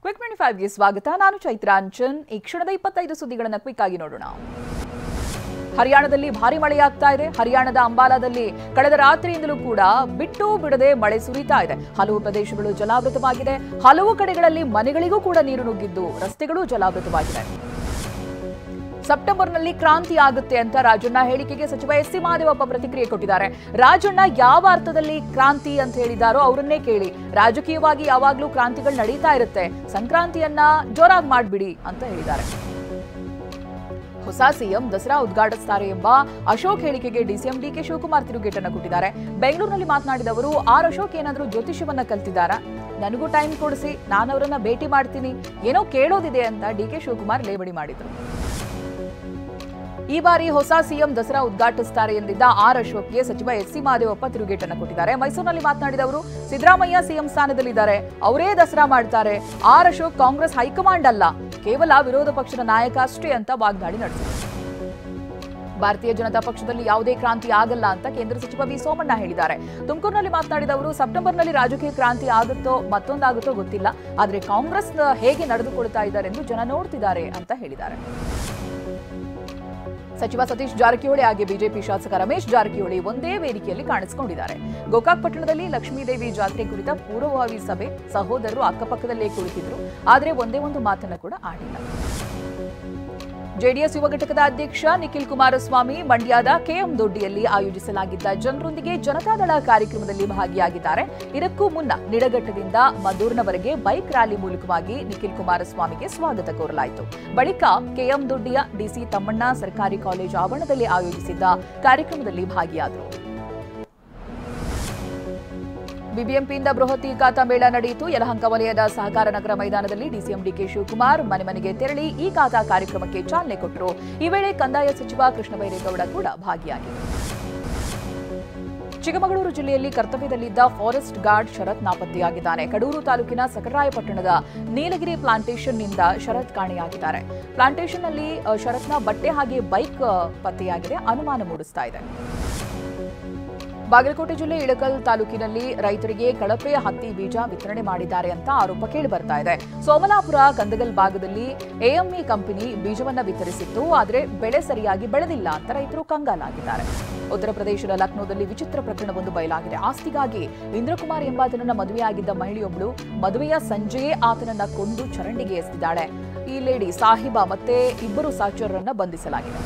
Quick 25 ಗೆ ಸ್ವಾಗತ. ನಾನು ಚೈತ್ರ ಅಂಚನ್. ಈ ಕ್ಷಣದ 25 ಸುದ್ದಿಗಳನ್ನು ಕ್ವಿಕ್ ಆಗಿ ನೋಡೋಣ. ಹರಿಯಾಣದಲ್ಲಿ ಭಾರಿ ಮಳೆಯಾಗ್ತಾ ಇದೆ. ಹರಿಯಾಣದ ಅಂಬಾಲಾದಲ್ಲಿ ಕಳೆದ ರಾತ್ರಿಯಿಂದಲೂ ಕೂಡ ಬಿಟ್ಟು ಬಿಡದೆ ಮಳೆ ಸುರಿತಾ ಇದೆ. ಹಲವು ಪ್ರದೇಶಗಳು ಜಲಾವೃತವಾಗಿದೆ. ಹಲವು ಕಡೆಗಳಲ್ಲಿ ಮನೆಗಳಿಗೂ ಕೂಡ ನೀರು ನುಗ್ಗಿದ್ದು ರಸ್ತೆಗಳು ಜಲಾವೃತವಾಗಿದೆ. ಸೆಪ್ಟೆಂಬರ್ನಲ್ಲಿ ಕ್ರಾಂತಿ ಆಗುತ್ತೆ ಅಂತ ರಾಜಣ್ಣ ಹೇಳಿಕೆಗೆ ಸಚಿವ ಎಸ್.ಸಿ. ಮಹದೇವಪ್ಪ ಪ್ರತಿಕ್ರಿಯೆ ಕೊಟ್ಟಿದ್ದಾರೆ. ರಾಜಣ್ಣ ಯಾವ ಅರ್ಥದಲ್ಲಿ ಕ್ರಾಂತಿ ಅಂತ ಹೇಳಿದಾರೋ ಅವರನ್ನೇ ಕೇಳಿ. ರಾಜಕೀಯವಾಗಿ ಯಾವಾಗ್ಲೂ ಕ್ರಾಂತಿಗಳು ನಡೀತಾ ಇರುತ್ತೆ, ಸಂಕ್ರಾಂತಿಯನ್ನ ಜೋರಾಗಿ ಮಾಡ್ಬಿಡಿ ಅಂತ ಹೇಳಿದ್ದಾರೆ. ಹೊಸ ಸಿಎಂ ದಸರಾ ಉದ್ಘಾಟಿಸುತ್ತಾರೆ ಎಂಬ ಅಶೋಕ್ ಹೇಳಿಕೆಗೆ ಡಿಸಿಎಂ ಡಿಕೆ ಶಿವಕುಮಾರ್ ತಿರುಗೇಟನ್ನು ಕೊಟ್ಟಿದ್ದಾರೆ. ಬೆಂಗಳೂರಿನಲ್ಲಿ ಮಾತನಾಡಿದ ಅವರು, ಅಶೋಕ್ ಏನಾದರೂ ಜ್ಯೋತಿಷ್ಯವನ್ನ ಕಲ್ತಿದ್ದಾರಾ? ನನಗೂ ಟೈಮ್ ಕೊಡಿಸಿ, ನಾನು ಅವರನ್ನ ಭೇಟಿ ಮಾಡ್ತೀನಿ, ಏನೋ ಕೇಳೋದಿದೆ ಅಂತ ಡಿಕೆ ಶಿವಕುಮಾರ್ ಲೇವಡಿ ಮಾಡಿದರು. ಈ ಬಾರಿ ಹೊಸ ಸಿಎಂ ದಸರಾ ಉದ್ಘಾಟಿಸುತ್ತಾರೆ ಎಂದಿದ್ದ ಅಶೋಕ್ಗೆ ಸಚಿವ ಎಸ್.ಸಿ. ಮಹದೇವಪ್ಪ ತಿರುಗೇಟನ್ನು ಕೊಟ್ಟಿದ್ದಾರೆ. ಮೈಸೂರಿನಲ್ಲಿ ಮಾತನಾಡಿದ ಅವರು, ಸಿದ್ದರಾಮಯ್ಯ ಸಿಎಂ ಸ್ಥಾನದಲ್ಲಿದ್ದಾರೆ, ಅವರೇ ದಸರಾ ಮಾಡ್ತಾರೆ. ಅಶೋಕ್ ಕಾಂಗ್ರೆಸ್ ಹೈಕಮಾಂಡ್ ಅಲ್ಲ, ಕೇವಲ ವಿರೋಧ ಪಕ್ಷದ ನಾಯಕ ಅಷ್ಟೇ ಅಂತ ವಾಗ್ದಾಳಿ ನಡೆಸಿದರು. ಭಾರತೀಯ ಜನತಾ ಪಕ್ಷದಲ್ಲಿ ಯಾವುದೇ ಕ್ರಾಂತಿ ಆಗಲ್ಲ ಅಂತ ಕೇಂದ್ರ ಸಚಿವ ವಿ ಸೋಮಣ್ಣ ಹೇಳಿದ್ದಾರೆ. ತುಮಕೂರಿನಲ್ಲಿ ಮಾತನಾಡಿದ ಅವರು, ಸೆಪ್ಟೆಂಬರ್ನಲ್ಲಿ ರಾಜಕೀಯ ಕ್ರಾಂತಿ ಆಗುತ್ತೋ ಮತ್ತೊಂದಾಗುತ್ತೋ ಗೊತ್ತಿಲ್ಲ, ಆದರೆ ಕಾಂಗ್ರೆಸ್ ಹೇಗೆ ನಡೆದುಕೊಳ್ತಾ ಇದ್ದಾರೆ ಎಂದು ಜನ ನೋಡ್ತಿದ್ದಾರೆ ಅಂತ ಹೇಳಿದ್ದಾರೆ. ಸಚಿವ ಸತೀಶ್ ಜಾರಕಿಹೊಳಿ ಹಾಗೆ ಬಿಜೆಪಿ ಶಾಸಕ ರಮೇಶ್ ಜಾರಕಿಹೊಳಿ ಒಂದೇ ವೇದಿಕೆಯಲ್ಲಿ ಕಾಣಿಸಿಕೊಂಡಿದ್ದಾರೆ. ಗೋಕಾಕ್ ಪಟ್ಟಣದಲ್ಲಿ ಲಕ್ಷ್ಮೀದೇವಿ ಜಾತ್ರೆ ಕುರಿತ ಪೂರ್ವಭಾವಿ ಸಭೆ, ಸಹೋದರರು ಅಕ್ಕಪಕ್ಕದಲ್ಲೇ ಕುಳಿತಿದ್ರು, ಆದರೆ ಒಂದೇ ಒಂದು ಮಾತನ್ನು ಕೂಡ ಆಡಿಲ್ಲ. ಜೆಡಿಎಸ್ ಯುವ ಘಟಕದ ಅಧ್ಯಕ್ಷ ನಿಖಿಲ್ ಕುಮಾರಸ್ವಾಮಿ ಮಂಡ್ಯದ ಕೆಎಂ ದೊಡ್ಡಿಯಲ್ಲಿ ಆಯೋಜಿಸಲಾಗಿದ್ದ ಜನರೊಂದಿಗೆ ಜನತಾದಳ ಕಾರ್ಯಕ್ರಮದಲ್ಲಿ ಭಾಗಿಯಾಗಿದ್ದಾರೆ. ಇದಕ್ಕೂ ಮುನ್ನ ನಿಡಘಟ್ಟದಿಂದ ಮದ್ದೂರಿನವರೆಗೆ ಬೈಕ್ ರ್ಯಾಲಿ ಮೂಲಕವಾಗಿ ನಿಖಿಲ್ ಕುಮಾರಸ್ವಾಮಿಗೆ ಸ್ವಾಗತ ಕೋರಲಾಯಿತು. ಬಳಿಕ ಕೆಎಂ ದೊಡ್ಡಿಯ ಡಿಸಿ ತಮ್ಮಣ್ಣ ಸರ್ಕಾರಿ ಕಾಲೇಜು ಆವರಣದಲ್ಲಿ ಆಯೋಜಿಸಿದ್ದ ಕಾರ್ಯಕ್ರಮದಲ್ಲಿ ಭಾಗಿಯಾದರು. ಬಿಬಿಎಂಪಿಯಿಂದ ಬೃಹತ್ ಖಾತಾ ಮೇಳ ನಡೆಯಿತು. ಯಲಹಂಕ ವಲಯದ ಸಹಕಾರ ನಗರ ಮೈದಾನದಲ್ಲಿ ಡಿಸಿಎಂ ಡಿಕೆ ಶಿವಕುಮಾರ್ ಮನೆ ಮನೆಗೆ ತೆರಳಿ ಈ ಖಾತಾ ಕಾರ್ಯಕ್ರಮಕ್ಕೆ ಚಾಲನೆ ಕೊಟ್ಟರು. ಈ ವೇಳೆ ಕಂದಾಯ ಸಚಿವ ಕೃಷ್ಣ ಬೈರೇಗೌಡ ಕೂಡ ಭಾಗಿಯಾಗಿದ್ದರು. ಚಿಕ್ಕಮಗಳೂರು ಜಿಲ್ಲೆಯಲ್ಲಿ ಕರ್ತವ್ಯದಲ್ಲಿದ್ದ ಫಾರೆಸ್ಟ್ ಗಾರ್ಡ್ ಶರತ್ ನಾಪತ್ತೆಯಾಗಿದ್ದಾನೆ. ಕಡೂರು ತಾಲೂಕಿನ ಸಕರಾಯಪಟ್ಟಣದ ನೀಲಗಿರಿ ಪ್ಲಾಂಟೇಷನ್ನಿಂದ ಶರತ್ ಕಾಣೆಯಾಗಿದ್ದಾರೆ. ಪ್ಲಾಂಟೇಷನ್ನಲ್ಲಿ ಶರತ್ನ ಬಟ್ಟೆ ಹಾಗೆ ಬೈಕ್ ಪತ್ತೆಯಾಗಿದೆ, ಅನುಮಾನ ಮೂಡಿಸ್ತಾ ಇದೆ. ಬಾಗಲಕೋಟೆ ಜಿಲ್ಲೆ ಇಳಕಲ್ ತಾಲೂಕಿನಲ್ಲಿ ರೈತರಿಗೆ ಕಳಪೆ ಹತ್ತಿ ಬೀಜ ವಿತರಣೆ ಮಾಡಿದ್ದಾರೆ ಅಂತ ಆರೋಪ ಕೇಳಿಬರ್ತಾ ಇದೆ. ಸೋಮಲಾಪುರ ಕಂದಗಲ್ ಭಾಗದಲ್ಲಿ ಎಎಂಇ ಕಂಪನಿ ಬೀಜವನ್ನ ವಿತರಿಸಿತ್ತು, ಆದರೆ ಬೆಳೆ ಸರಿಯಾಗಿ ಬೆಳೆದಿಲ್ಲ ಅಂತ ರೈತರು ಕಂಗಾಲಾಗಿದ್ದಾರೆ. ಉತ್ತರ ಪ್ರದೇಶದ ಲಕ್ನೋದಲ್ಲಿ ವಿಚಿತ್ರ ಪ್ರಕರಣವೊಂದು ಬಯಲಾಗಿದೆ. ಆಸ್ತಿಗಾಗಿ ಇಂದ್ರಕುಮಾರ್ ಎಂಬಾತನನ್ನ ಮದುವೆಯಾಗಿದ್ದ ಮಹಿಳೆಯೊಬ್ಬಳು ಮದುವೆಯ ಸಂಜೆಯೇ ಆತನನ್ನ ಕೊಂದು ಚರಂಡಿಗೆ ಎಸೆದಿದ್ದಾಳೆ. ಈ ಲೇಡಿ ಸಾಹಿಬಾ ಮತ್ತೆ ಇಬ್ಬರು ಸಹಚರರನ್ನ ಬಂಧಿಸಲಾಗಿದೆ.